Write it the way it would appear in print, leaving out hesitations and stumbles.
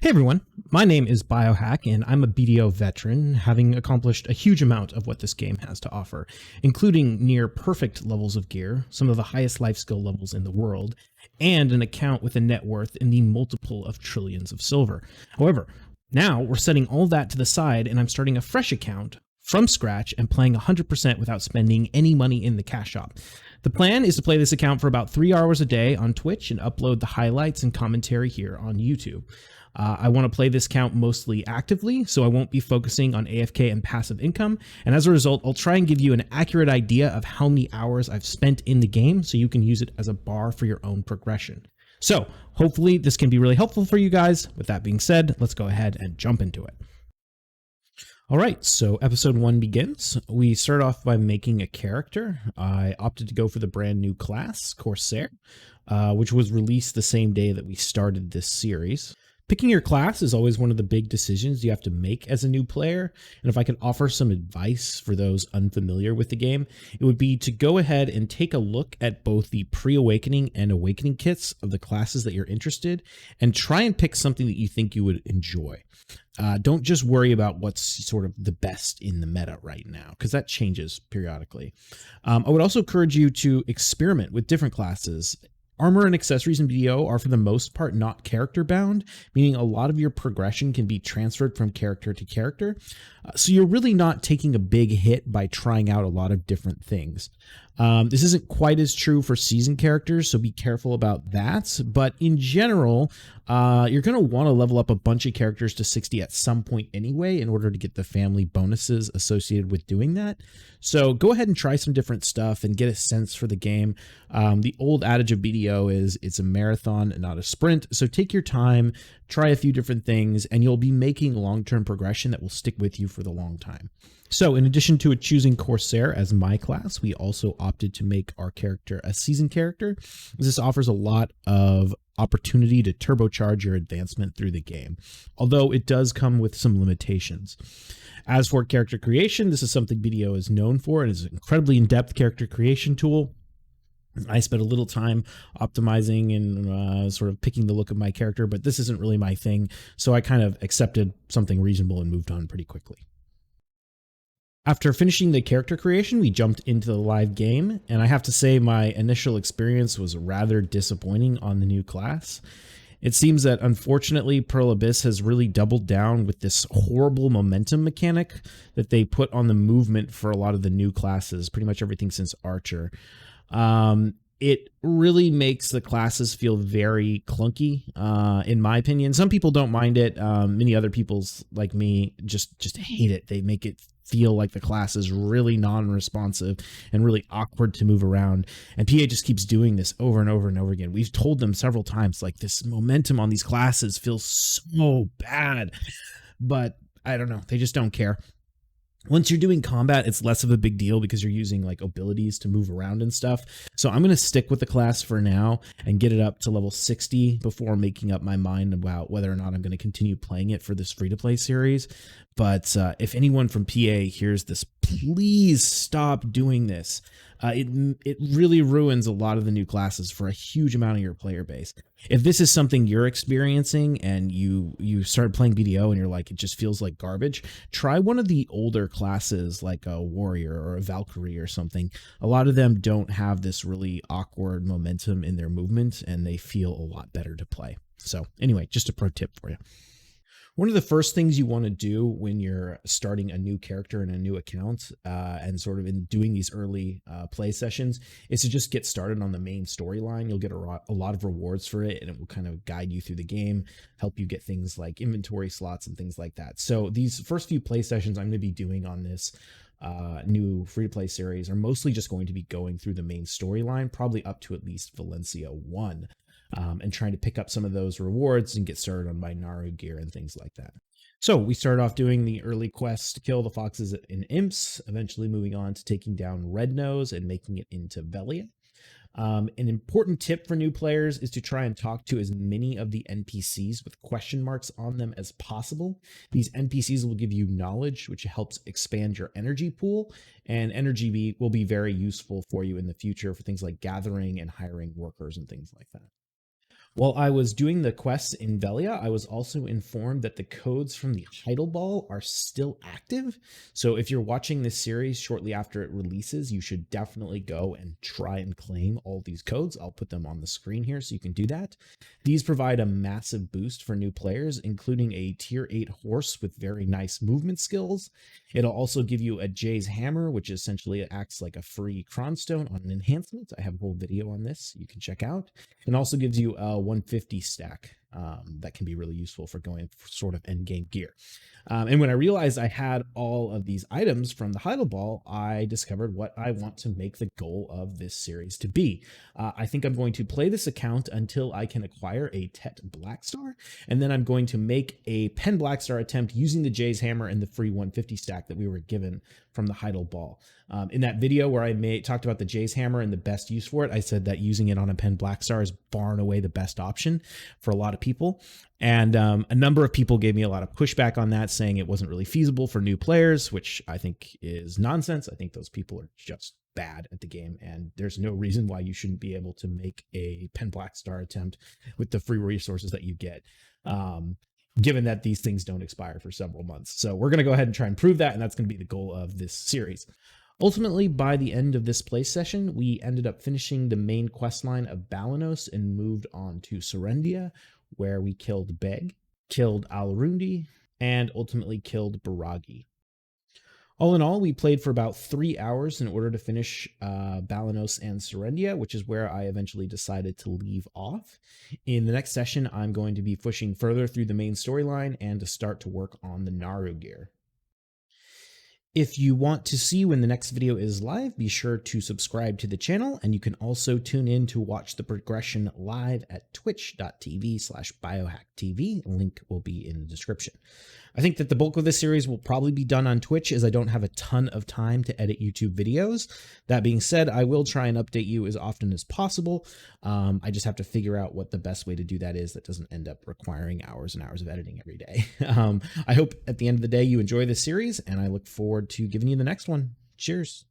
Hey everyone, my name is Biohack and I'm a BDO veteran, having accomplished a huge amount of what this game has to offer, including near perfect levels of gear, some of the highest life skill levels in the world, and an account with a net worth in the multiple of trillions of silver. However, now we're setting all that to the side and I'm starting a fresh account from scratch and playing 100% without spending any money in the cash shop. The plan is to play this account for about 3 hours a day on Twitch and upload the highlights and commentary here on YouTube. I want to play this account mostly actively, so I won't be focusing on AFK and passive income, and as a result, I'll try and give you an accurate idea of how many hours I've spent in the game so you can use it as a bar for your own progression. So, hopefully this can be really helpful for you guys. With that being said, let's go ahead and jump into it. All right, so episode 1 begins. We start off by making a character. I opted to go for the brand new class, Corsair, which was released the same day that we started this series. Picking your class is always one of the big decisions you have to make as a new player, and if I could offer some advice for those unfamiliar with the game, it would be to go ahead and take a look at both the pre-awakening and awakening kits of the classes that you're interested, and try and pick something that you think you would enjoy. Don't just worry about what's sort of the best in the meta right now, because that changes periodically. I would also encourage you to experiment with different classes. Armor and accessories in BDO are for the most part not character bound, meaning a lot of your progression can be transferred from character to character. So you're really not taking a big hit by trying out a lot of different things. This isn't quite as true for seasoned characters, so be careful about that. But in general, you're going to want to level up a bunch of characters to 60 at some point anyway in order to get the family bonuses associated with doing that. So go ahead and try some different stuff and get a sense for the game. The old adage of BDO is it's a marathon and not a sprint. So take your time, try a few different things, and you'll be making long-term progression that will stick with you for the long time. So in addition to choosing Corsair as my class, we also opted to make our character a seasoned character. This offers a lot of opportunity to turbocharge your advancement through the game, although it does come with some limitations. As for character creation, this is something BDO is known for. It is an incredibly in-depth character creation tool. I spent a little time optimizing and sort of picking the look of my character, but this isn't really my thing, so I kind of accepted something reasonable and moved on pretty quickly. After finishing the character creation, we jumped into the live game, and I have to say my initial experience was rather disappointing on the new class. It seems that, unfortunately, Pearl Abyss has really doubled down with this horrible momentum mechanic that they put on the movement for a lot of the new classes, pretty much everything since Archer. It really makes the classes feel very clunky, in my opinion. Some people don't mind it. Many other people's, like me, just hate it. They make it feel like the class is really non-responsive and really awkward to move around. And PA just keeps doing this over and over and over again. We've told them several times, like, this momentum on these classes feels so bad, but I don't know. They just don't care. Once you're doing combat, it's less of a big deal because you're using like abilities to move around and stuff. So I'm going to stick with the class for now and get it up to level 60 before making up my mind about whether or not I'm going to continue playing it for this free-to-play series. But if anyone from PA hears this, please stop doing this. It really ruins a lot of the new classes for a huge amount of your player base. If this is something you're experiencing and you start playing BDO and you're like, it just feels like garbage, try one of the older classes like a warrior or a Valkyrie or something. A lot of them don't have this really awkward momentum in their movement and they feel a lot better to play. So anyway, just a pro tip for you. One of the first things you want to do when you're starting a new character in a new account and sort of in doing these early play sessions is to just get started on the main storyline. You'll get a lot of rewards for it, and it will kind of guide you through the game, help you get things like inventory slots and things like that. So these first few play sessions I'm going to be doing on this new free-to-play series are mostly just going to be going through the main storyline, probably up to at least Valencia 1. And trying to pick up some of those rewards and get started on my Naru gear and things like that. So we started off doing the early quest to kill the foxes and imps, eventually moving on to taking down Red Nose and making it into Velia. An important tip for new players is to try and talk to as many of the NPCs with question marks on them as possible. These NPCs will give you knowledge, which helps expand your energy pool, and energy will be very useful for you in the future for things like gathering and hiring workers and things like that. While I was doing the quests in Velia, I was also informed that the codes from the Heidelball are still active. So if you're watching this series shortly after it releases, you should definitely go and try and claim all these codes. I'll put them on the screen here so you can do that. These provide a massive boost for new players, including a tier 8 horse with very nice movement skills. It'll also give you a Jay's Hammer, which essentially acts like a free Cronstone on an enhancement. I have a whole video on this you can check out. And also gives you a 150 stack that can be really useful for going for sort of end game gear. And when I realized I had all of these items from the Heidelball, I discovered what I want to make the goal of this series to be. I think I'm going to play this account until I can acquire a Tet Blackstar, and then I'm going to make a Pen Blackstar attempt using the Jay's Hammer and the free 150 stack that we were given from the Heidelball. In that video where I talked about the Jay's Hammer and the best use for it, I said that using it on a Pen Blackstar is far and away the best option for a lot of people. And a number of people gave me a lot of pushback on that, saying it wasn't really feasible for new players, which I think is nonsense. I think those people are just bad at the game, and there's no reason why you shouldn't be able to make a Pen Blackstar attempt with the free resources that you get. Given that these things don't expire for several months. So we're going to go ahead and try and prove that, and that's going to be the goal of this series. Ultimately, by the end of this play session, we ended up finishing the main quest line of Balanos and moved on to Serendia, where we killed Beg, killed Alrundi, and ultimately killed Baragi. All in all, we played for about 3 hours in order to finish Balanos and Serendia, which is where I eventually decided to leave off. In the next session, I'm going to be pushing further through the main storyline and to start to work on the Naru gear. If you want to see when the next video is live, be sure to subscribe to the channel, and you can also tune in to watch the progression live at twitch.tv/biohacktv. Link will be in the description. I think that the bulk of this series will probably be done on Twitch, as I don't have a ton of time to edit YouTube videos. That being said, I will try and update you as often as possible. I just have to figure out what the best way to do that is that doesn't end up requiring hours and hours of editing every day. I hope at the end of the day you enjoy this series, and I look forward to giving you the next one. Cheers.